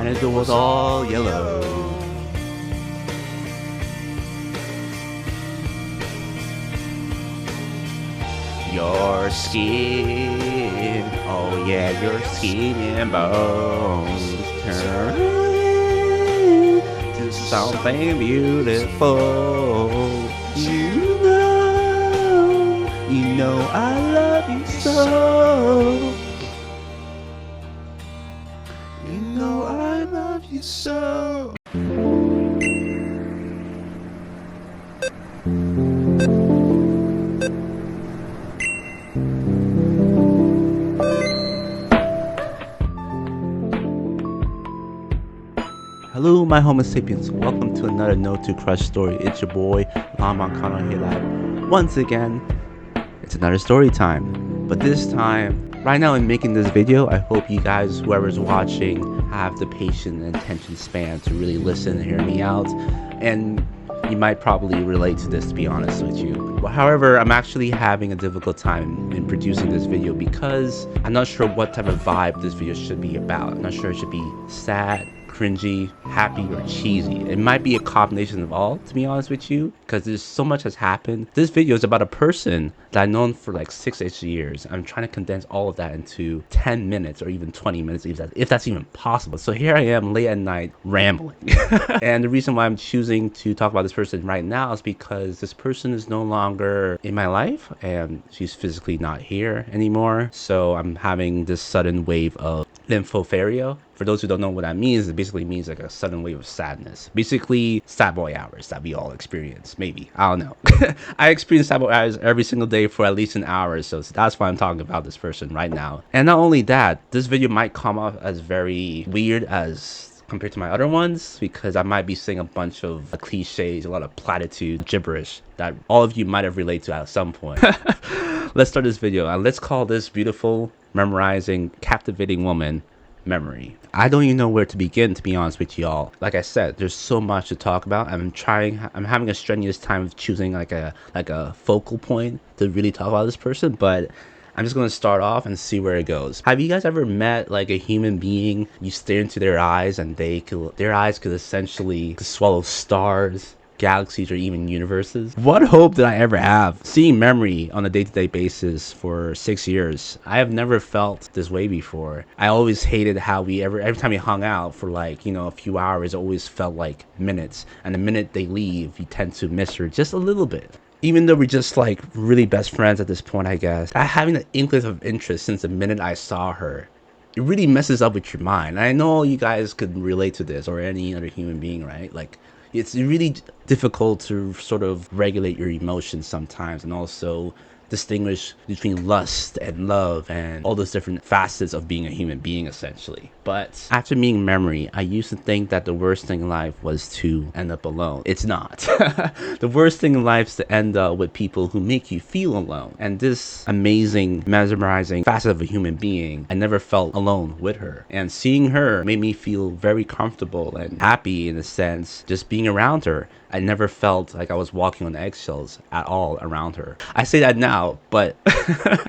and it was all yellow. Your skin, oh yeah, your skin and bones turn to something beautiful. You know I love you so. You know I love you so. Hello, my Homo sapiens. Welcome to another No to Crush story. It's your boy, Laman Kano Hilab. Once again, it's another story time. But this time, right now in making this video, I hope you guys, whoever's watching, have the patience and attention span to really listen and hear me out. And you might probably relate to this, to be honest with you. However, I'm actually having a difficult time in producing this video because I'm not sure what type of vibe this video should be about. I'm not sure it should be sad, cringy, happy, or cheesy. It might be a combination of all, to be honest with you, because there's so much has happened. This video is about a person that I've known for like 6-ish years. I'm trying to condense all of that into 10 minutes or even 20 minutes, if that's even possible. So here I am late at night rambling. And the reason why I'm choosing to talk about this person right now is because this person is no longer in my life and she's physically not here anymore. So I'm having this sudden wave of lymphopharia. For those who don't know what that means, it basically means like a sudden wave of sadness. Basically, sad boy hours that we all experience. Maybe. I don't know. I experience sad boy hours every single day for at least an hour. So that's why I'm talking about this person right now. And not only that, this video might come off as very weird as compared to my other ones, because I might be saying a bunch of cliches, a lot of platitude gibberish that all of you might have related to at some point. Let's start this video and let's call this beautiful, memorizing, captivating woman Memory. I don't even know where to begin, to be honest with y'all. Like I said, there's so much to talk about. I'm having a strenuous time of choosing like a focal point to really talk about this person, but I'm just going to start off and see where it goes. Have you guys ever met like a human being? You stare into their eyes and their eyes could essentially swallow stars, galaxies, or even universes. What hope did I ever have? Seeing Memory on a day-to-day basis for 6 years, I have never felt this way before. I always hated how every time we hung out for like, you know, a few hours, it always felt like minutes. And the minute they leave, you tend to miss her just a little bit. Even though we're just like really best friends at this point, I guess. Having an inkling of interest since the minute I saw her, it really messes up with your mind. And I know you guys could relate to this, or any other human being, right? Like, it's really difficult to sort of regulate your emotions sometimes, and also distinguish between lust and love and all those different facets of being a human being, essentially. But after meeting Memory, I used to think that the worst thing in life was to end up alone. It's not. The worst thing in life is to end up with people who make you feel alone. And this amazing, mesmerizing facet of a human being, I never felt alone with her. And seeing her made me feel very comfortable and happy, in a sense, just being around her. I never felt like I was walking on eggshells at all around her. I say that now, but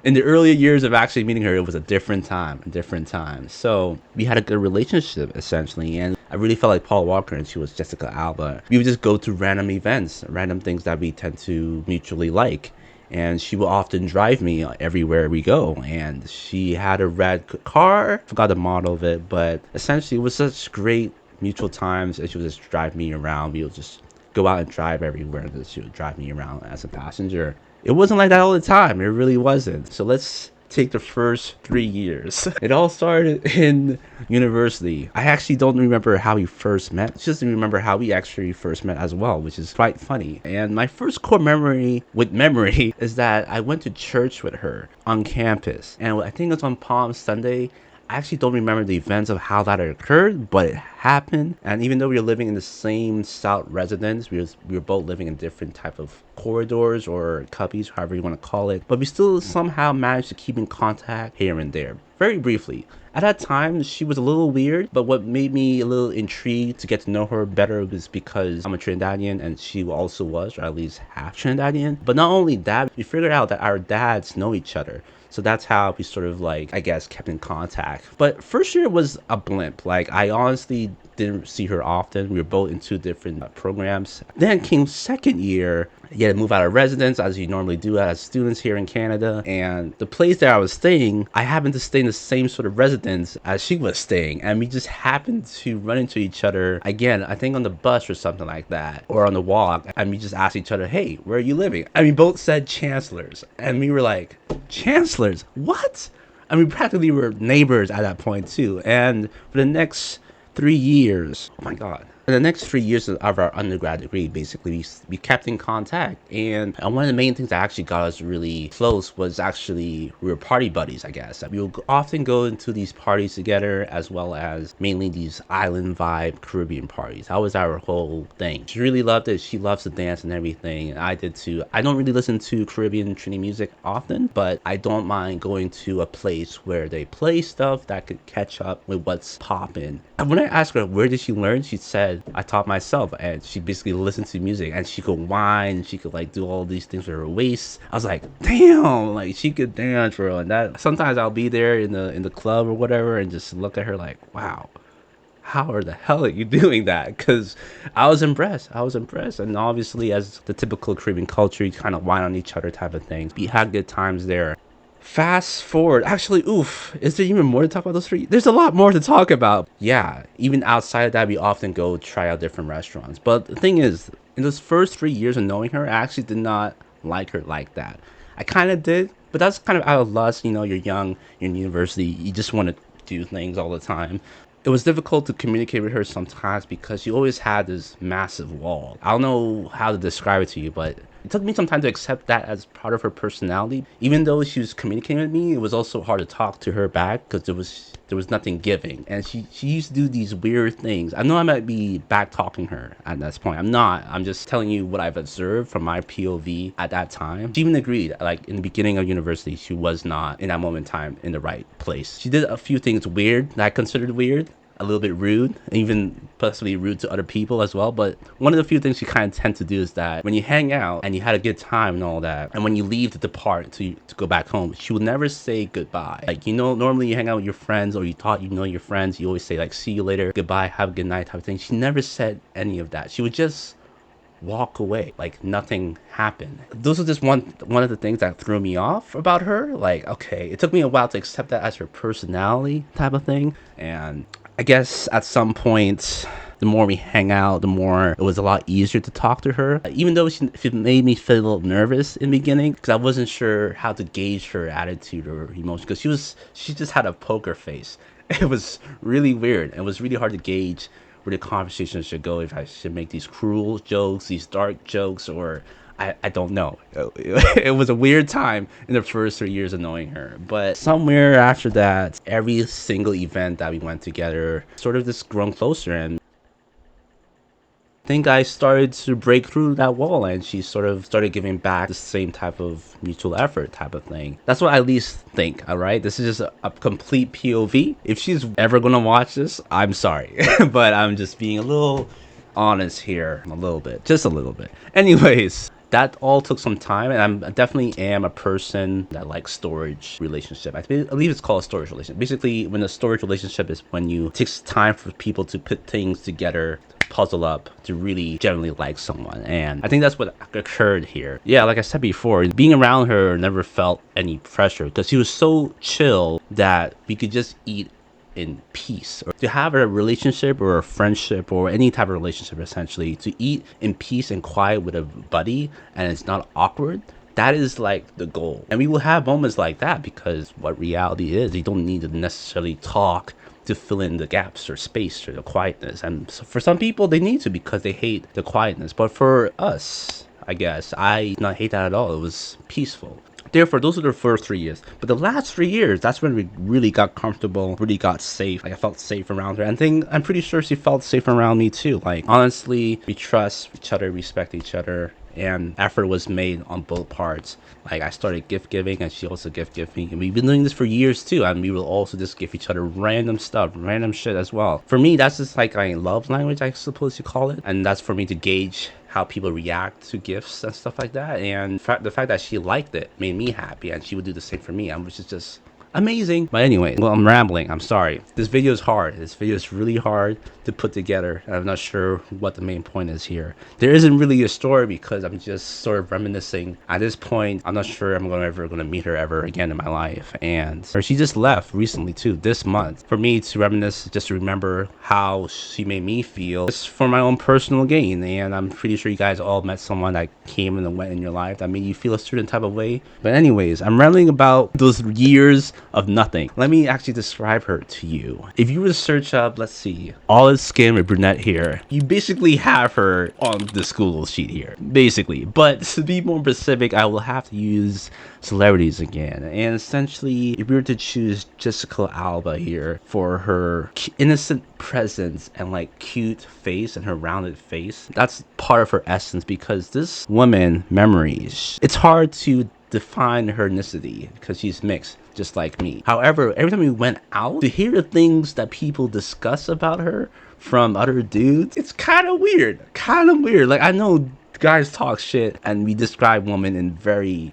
in the earlier years of actually meeting her, it was a different time. So we had a good relationship, essentially, and I really felt like Paul Walker and she was Jessica Alba. We would just go to random events, random things that we tend to mutually like. And she would often drive me everywhere we go. And she had a red car, forgot the model of it, but essentially it was such great mutual times. And she would just drive me around. We would just go out and drive everywhere, and she would drive me around as a passenger. It wasn't like that all the time. It really wasn't. So let's take the first 3 years. It all started in university. I actually don't remember how we first met. Just remember how we actually first met as well, which is quite funny. And my first core memory with Memory is that I went to church with her on campus. And I think it was on Palm Sunday. I actually don't remember the events of how that occurred, but it happened. And even though we were living in the same South residence, we were both living in different type of corridors or cubbies, however you want to call it. But we still somehow managed to keep in contact here and there, very briefly. At that time, she was a little weird, but what made me a little intrigued to get to know her better was because I'm a Trinidadian and she also was, or at least half Trinidadian. But not only that, we figured out that our dads know each other. So that's how we sort of like, I guess, kept in contact. But first year was a blimp. Like, I honestly didn't see her often. We were both in two different programs. Then came second year. You had to move out of residence as you normally do as students here in Canada. And the place that I was staying, I happened to stay in the same sort of residence as she was staying. And we just happened to run into each other again, I think on the bus or something like that, or on the walk. And we just asked each other, hey, where are you living? And we both said Chancellors. And we were like, Chancellors? What? I mean, practically were neighbors at that point too. And for the next 3 years, oh my God. In the next 3 years of our undergrad degree, basically, we kept in contact. And one of the main things that actually got us really close was actually we were party buddies, I guess. We would often go into these parties together, as well as mainly these island vibe Caribbean parties. That was our whole thing. She really loved it. She loves to dance and everything. I did too. I don't really listen to Caribbean Trini music often, but I don't mind going to a place where they play stuff that could catch up with what's popping. And when I asked her where did she learn, she said, I taught myself. And she basically listened to music and she could whine, she could like do all these things with her waist. I was like, damn, like she could dance, bro. And that sometimes I'll be there in the club or whatever and just look at her like, wow, how are the hell are you doing that? Because I was impressed. And obviously, as the typical Caribbean culture, you kind of whine on each other type of thing. We had good times there. Fast forward, actually, oof, is there even more to talk about those three? There's a lot more to talk about. Yeah, even outside of that, we often go try out different restaurants. But the thing is, in those first 3 years of knowing her, I actually did not like her like that. I kind of did, but that's kind of out of lust. You know, you're young, you're in university, you just want to do things all the time. It was difficult to communicate with her sometimes because she always had this massive wall. I don't know how to describe it to you, but it took me some time to accept that as part of her personality. Even though she was communicating with me, it was also hard to talk to her back because there was nothing giving. And she used to do these weird things. I know I might be back talking her at this point. I'm not. I'm just telling you what I've observed from my POV at that time. She even agreed, like in the beginning of university, she was not in that moment in time in the right place. She did a few things weird that I considered weird, a little bit rude, even possibly rude to other people as well. But one of the few things you kind of tend to do is that when you hang out and you had a good time and all that, and when you leave to depart to go back home, she would never say goodbye. Like, you know, normally you hang out with your friends or you thought you know your friends, you always say like, see you later, goodbye, have a good night type of thing. She never said any of that. She would just walk away like nothing happened. Those are just one of the things that threw me off about her. Like, okay, it took me a while to accept that as her personality type of thing. And I guess at some point, the more we hang out, the more it was a lot easier to talk to her. Even though she made me feel a little nervous in the beginning because I wasn't sure how to gauge her attitude or emotion because she just had a poker face. It was really weird. It was really hard to gauge where the conversation should go, if I should make these cruel jokes, these dark jokes, or I don't know. It was a weird time in the first 3 years of knowing her. But somewhere after that, every single event that we went together sort of just grown closer. And I think I started to break through that wall and she sort of started giving back the same type of mutual effort type of thing. That's what I at least think, all right? This is just a complete POV. If she's ever gonna watch this, I'm sorry. But I'm just being a little honest here, a little bit, just a little bit. Anyways, that all took some time, and I definitely am a person that likes storage relationship. I believe it's called a storage relationship. Basically, when a storage relationship is when it takes time for people to put things together, puzzle up to really generally like someone. And I think that's what occurred here. Yeah, like I said before, being around her never felt any pressure because she was so chill that we could just eat in peace. Or to have a relationship or a friendship or any type of relationship, essentially to eat in peace and quiet with a buddy and it's not awkward, that is like the goal. And we will have moments like that because what reality is, you don't need to necessarily talk to fill in the gaps or space or the quietness. And so for some people they need to because they hate the quietness, but for us, I guess I did not hate that at all. It was peaceful. Therefore, those are the first 3 years. But the last 3 years, that's when we really got comfortable, really got safe. Like, I felt safe around her. And I'm pretty sure she felt safe around me too. Like, honestly, we trust each other, respect each other, and effort was made on both parts. Like, I started gift giving and she also gift gave me. And we've been doing this for years too. And we will also just give each other random stuff, random shit as well. For me, that's just like a love language, I suppose you call it. And that's for me to gauge how people react to gifts and stuff like that. And the fact that she liked it made me happy, and she would do the same for me, which is just amazing. But anyway, well, I'm rambling. I'm sorry. This video is hard. This video is really hard to put together. I'm not sure what the main point is here. There isn't really a story because I'm just sort of reminiscing. At this point, I'm not sure I'm ever gonna meet her ever again in my life. And she just left recently too, this month. For me to reminisce, just to remember how she made me feel, just for my own personal gain. And I'm pretty sure you guys all met someone that came and went in your life that made you feel a certain type of way. But anyways, I'm rambling about those years of nothing. Let me actually describe her to you. If you were to search up, let's see, olive skin with brunette hair, you basically have her on this Google sheet here, basically. But to be more specific, I will have to use celebrities again. And essentially, if we were to choose Jessica Alba here for her innocent presence and like cute face and her rounded face, that's part of her essence, because this woman, Memories, it's hard to define her ethnicity because she's mixed just like me. However, every time we went out, to hear the things that people discuss about her from other dudes, it's kind of weird. Like, I know guys talk shit and we describe women in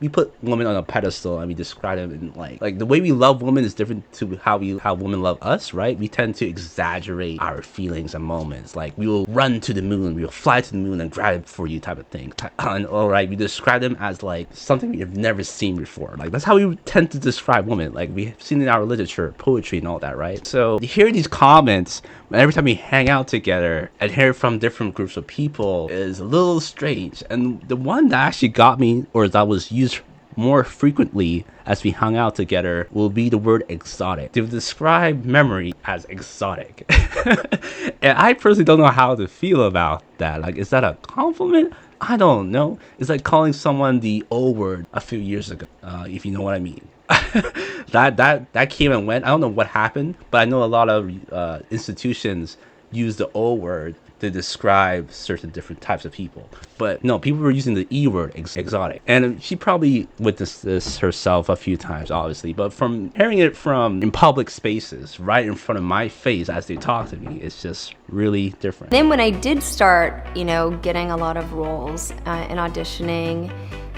we put women on a pedestal and we describe them in like the way we love women is different to how women love us, right? We tend to exaggerate our feelings and moments. Like, we will run to the moon, we will fly to the moon and grab it for you type of thing. And all right, we describe them as like something we've never seen before. Like, that's how we tend to describe women. Like, we've seen in our literature, poetry and all that, right? So to hear these comments every time we hang out together and hear from different groups of people is a little strange. And the one that actually got me, or that was used more frequently as we hung out together, will be the word exotic, to describe Memory as exotic. And I personally don't know how to feel about that. Like, is that a compliment? I don't know. It's like calling someone the O word a few years ago, if you know what I mean. that came and went. I don't know what happened, but I know a lot of institutions use the O word to describe certain different types of people. But no, people were using the E word, exotic. And she probably witnessed this herself a few times, obviously. But from hearing it from in public spaces, right in front of my face as they talk to me, it's just really different. Then when I did start, getting a lot of roles and auditioning,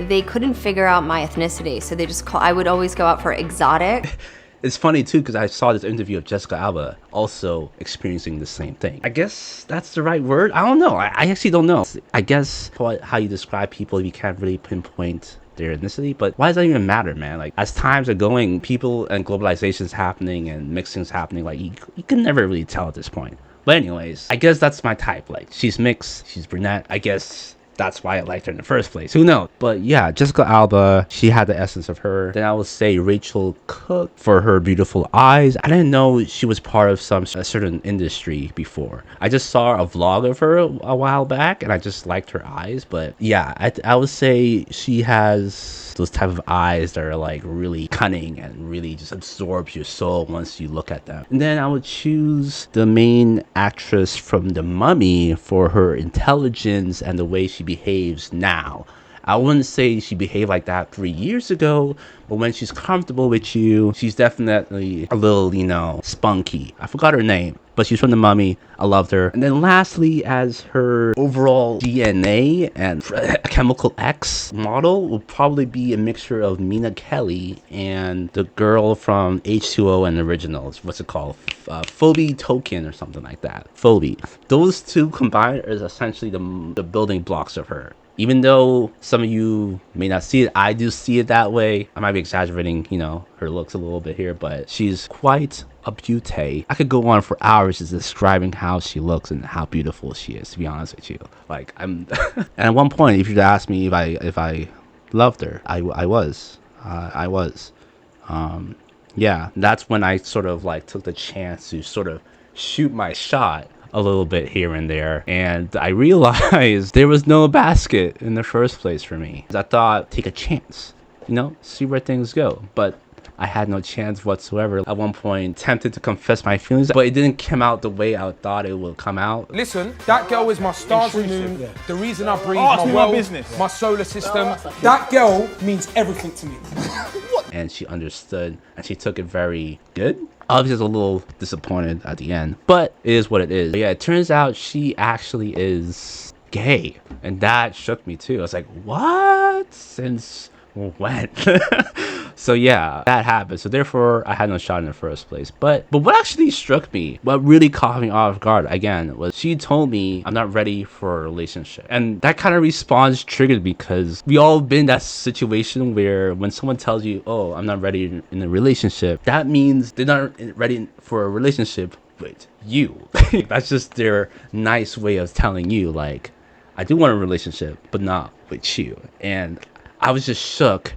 they couldn't figure out my ethnicity. So they I would always go out for exotic. It's funny too, because I saw this interview of Jessica Alba also experiencing the same thing. I guess that's the right word. I don't know. I actually don't know. I guess how you describe people, you can't really pinpoint their ethnicity, but why does that even matter, man? Like, as times are going, people and globalization's happening and mixing's happening, like you can never really tell at this point. But anyways, I guess that's my type. Like, she's mixed, she's brunette. I guess that's why I liked her in the first place. Who knows? But yeah, Jessica Alba, she had the essence of her. Then I would say Rachel Cook for her beautiful eyes. I didn't know she was part of a certain industry before. I just saw a vlog of her a while back and I just liked her eyes. But yeah, I would say she has those type of eyes that are like really cunning and really just absorbs your soul once you look at them. And then I would choose the main actress from The Mummy for her intelligence and the way she behaves now. I wouldn't say she behaved like that 3 years ago, but when she's comfortable with you, she's definitely a little, spunky. I forgot her name, but she's from The Mummy. I loved her. And then lastly, as her overall DNA and chemical X model, will probably be a mixture of Mina Kelly and the girl from H2O and Originals. What's it called? Phoebe Token or something like that. Phoebe. Those two combined is essentially the building blocks of her. Even though some of you may not see it, I do see it that way. I might be exaggerating, her looks a little bit here, but she's quite a beauty. I could go on for hours just describing how she looks and how beautiful she is, to be honest with you. Like, and at one point, if you'd ask me if I loved her, I was. Yeah, that's when I sort of like took the chance to sort of shoot my shot a little bit here and there, and I realized there was no basket in the first place for me. I thought, take a chance, see where things go, but I had no chance whatsoever. At one point, tempted to confess my feelings, but it didn't come out the way I thought it would come out. Listen, that girl is my stars and moon, the reason I breathe, my world, my solar system. That girl means everything to me. And she understood, and she took it very good. Obviously, I was a little disappointed at the end, but it is what it is. But yeah, it turns out she actually is gay. And that shook me too. I was like, what? Since when? So yeah, that happened. So therefore, I had no shot in the first place. But what actually struck me, what really caught me off guard again, was she told me I'm not ready for a relationship. And that kind of response triggered me because we all been in that situation where when someone tells you, oh, I'm not ready in a relationship, that means they're not ready for a relationship with you. That's just their nice way of telling you, like, I do want a relationship, but not with you. And I was just shook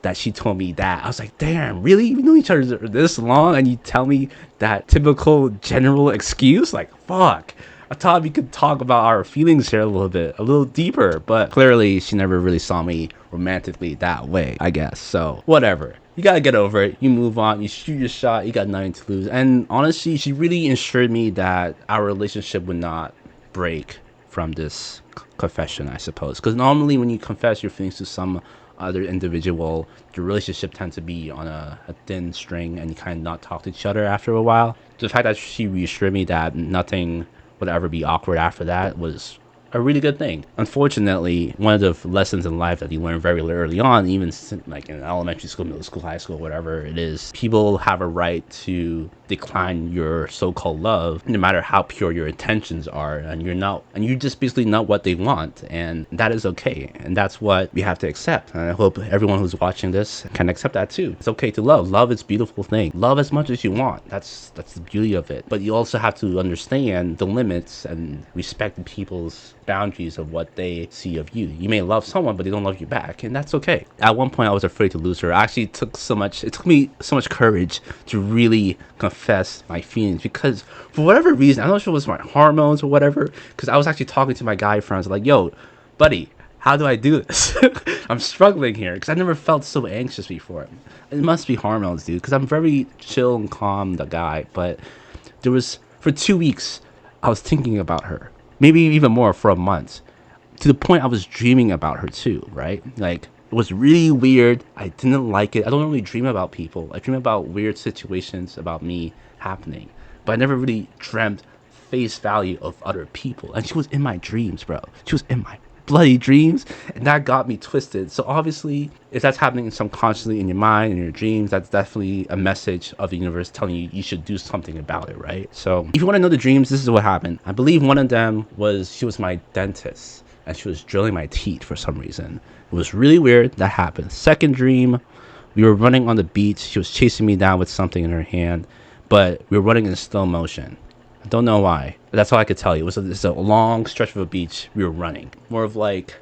that she told me that. I was like, damn, really? We know each other this long and you tell me that typical general excuse? Like, fuck. I thought we could talk about our feelings here a little bit, a little deeper, but clearly she never really saw me romantically that way, I guess. So, whatever. You gotta get over it. You move on. You shoot your shot. You got nothing to lose. And honestly, she really ensured me that our relationship would not break from this confession, I suppose. Because normally when you confess your feelings to some other individual, the relationship tends to be on a thin string and you kind of not talk to each other after a while. The fact that she reassured me that nothing would ever be awkward after that was a really good thing. Unfortunately, one of the lessons in life that you learn very early on, even like in elementary school, middle school, high school, whatever it is, people have a right to decline your so-called love no matter how pure your intentions are, and you're just basically not what they want, and that is okay, and that's what we have to accept. And I hope everyone who's watching this can accept that too. It's okay to love is a beautiful thing. Love as much as you want. That's the beauty of it. But you also have to understand the limits and respect people's boundaries of what they see of you. You may love someone, but they don't love you back, and that's okay. At one point I was afraid to lose her. It took me so much courage to really confess my feelings, because for whatever reason, I don't know if it was my hormones or whatever, because I was actually talking to my guy friends like, yo buddy, how do I do this? I'm struggling here because I never felt so anxious before. It must be hormones, dude, because I'm very chill and calm, the guy. But for 2 weeks I was thinking about her, maybe even more, for a month, to the point I was dreaming about her too, right? Like, it was really weird. I didn't like it. I don't really dream about people. I dream about weird situations about me happening, but I never really dreamt face value of other people. And she was in my dreams, bro. She was in my bloody dreams, and that got me twisted. So obviously, if that's happening subconsciously in your mind and your dreams, that's definitely a message of the universe telling you you should do something about it, right? So if you want to know the dreams, this is what happened. I believe one of them was she was my dentist and she was drilling my teeth for some reason. It was really weird. That happened. Second dream, we were running on the beach. She was chasing me down with something in her hand, but we were running in slow motion. I don't know why. But that's all I could tell you. It's a long stretch of a beach. We were running. More of like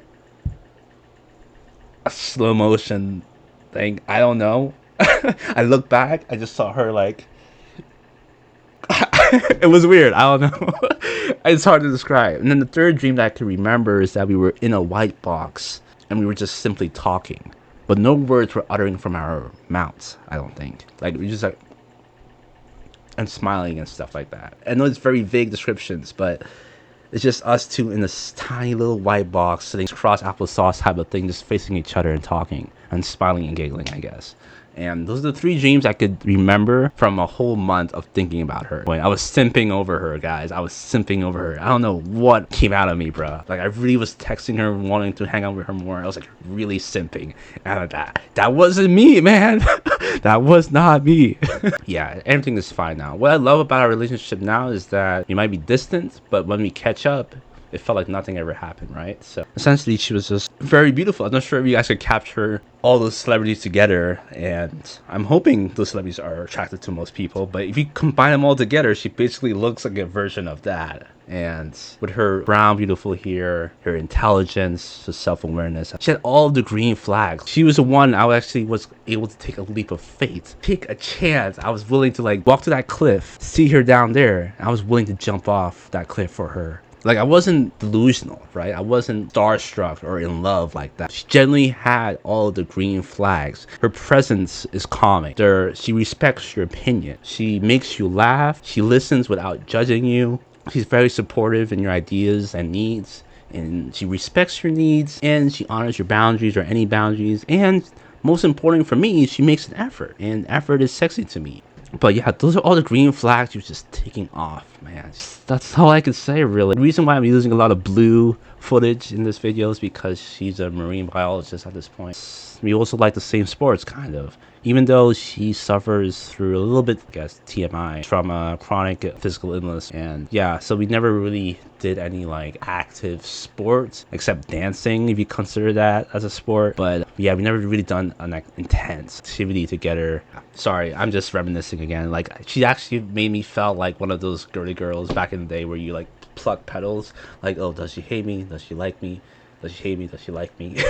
a slow motion thing. I don't know. I look back. I just saw her like... It was weird. I don't know. It's hard to describe. And then the third dream that I can remember is that we were in a white box and we were just simply talking, but no words were uttering from our mouths, I don't think. Like, we just like... and smiling and stuff like that. I know it's very vague descriptions, but it's just us two in this tiny little white box sitting cross applesauce type of thing, just facing each other and talking and smiling and giggling, I guess. And those are the 3 dreams I could remember from a whole month of thinking about her. I was simping over her, guys. I was simping over her. I don't know what came out of me, bro. Like, I really was texting her, wanting to hang out with her more. I was like really simping out of that. That wasn't me, man. That was not me. Yeah, everything is fine now. What I love about our relationship now is that we might be distant, but when we catch up, it felt like nothing ever happened, right? So essentially, she was just very beautiful. I'm not sure if you guys could capture all those celebrities together, and I'm hoping those celebrities are attracted to most people, but if you combine them all together, she basically looks like a version of that. And with her brown beautiful hair, her intelligence, her self-awareness, she had all the green flags. She was the one I actually was able to take a leap of faith, take a chance. I was willing to like walk to that cliff, see her down there. I was willing to jump off that cliff for her. Like, I wasn't delusional, right? I wasn't starstruck or in love like that. She generally had all the green flags. Her presence is calming. She respects your opinion. She makes you laugh. She listens without judging you. She's very supportive in your ideas and needs. And she respects your needs. And she honors your boundaries or any boundaries. And most important for me, she makes an effort. And effort is sexy to me. But yeah, those are all the green flags you're just taking off, man. That's all I can say, really. The reason why I'm using a lot of blue footage in this video is because she's a marine biologist at this point. We also like the same sports, kind of. Even though she suffers through a little bit, I guess, TMI, from a chronic physical illness. And yeah, so we never really did any like active sports, except dancing, if you consider that as a sport. But yeah, we never really done an like, intense activity together. Sorry, I'm just reminiscing again. Like, she actually made me felt like one of those girly girls back in the day where you like pluck petals. Like, oh, does she hate me? Does she like me? Does she hate me? Does she like me?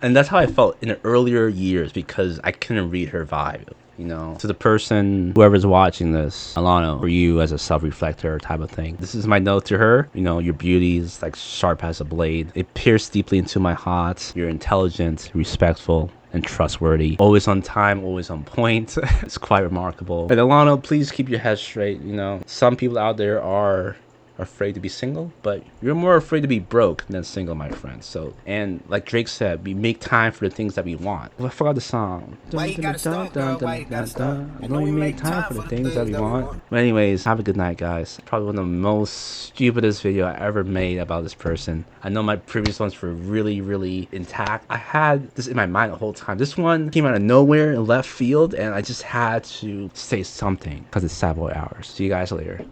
And that's how I felt in the earlier years because I couldn't read her vibe, you know? To the person, whoever's watching this, Alano, for you as a self-reflector type of thing, this is my note to her. You know, your beauty is like sharp as a blade. It pierced deeply into my heart. You're intelligent, respectful, and trustworthy. Always on time, always on point. It's quite remarkable. And Alano, please keep your head straight, you know? Some people out there are afraid to be single, but you're more afraid to be broke than single, my friend. So, and like Drake said, we make time for the things that we want. I forgot the song. Why you gotta stop, girl? Why you gotta stop? You know, we make time for the things that we want. But anyways, have a good night, guys. Probably one of the most stupidest video I ever made about this person. I know my previous ones were really intact. I had this in my mind the whole time. This one came out of nowhere in left field, and I just had to say something because it's Sad Boy Hours. See you guys later.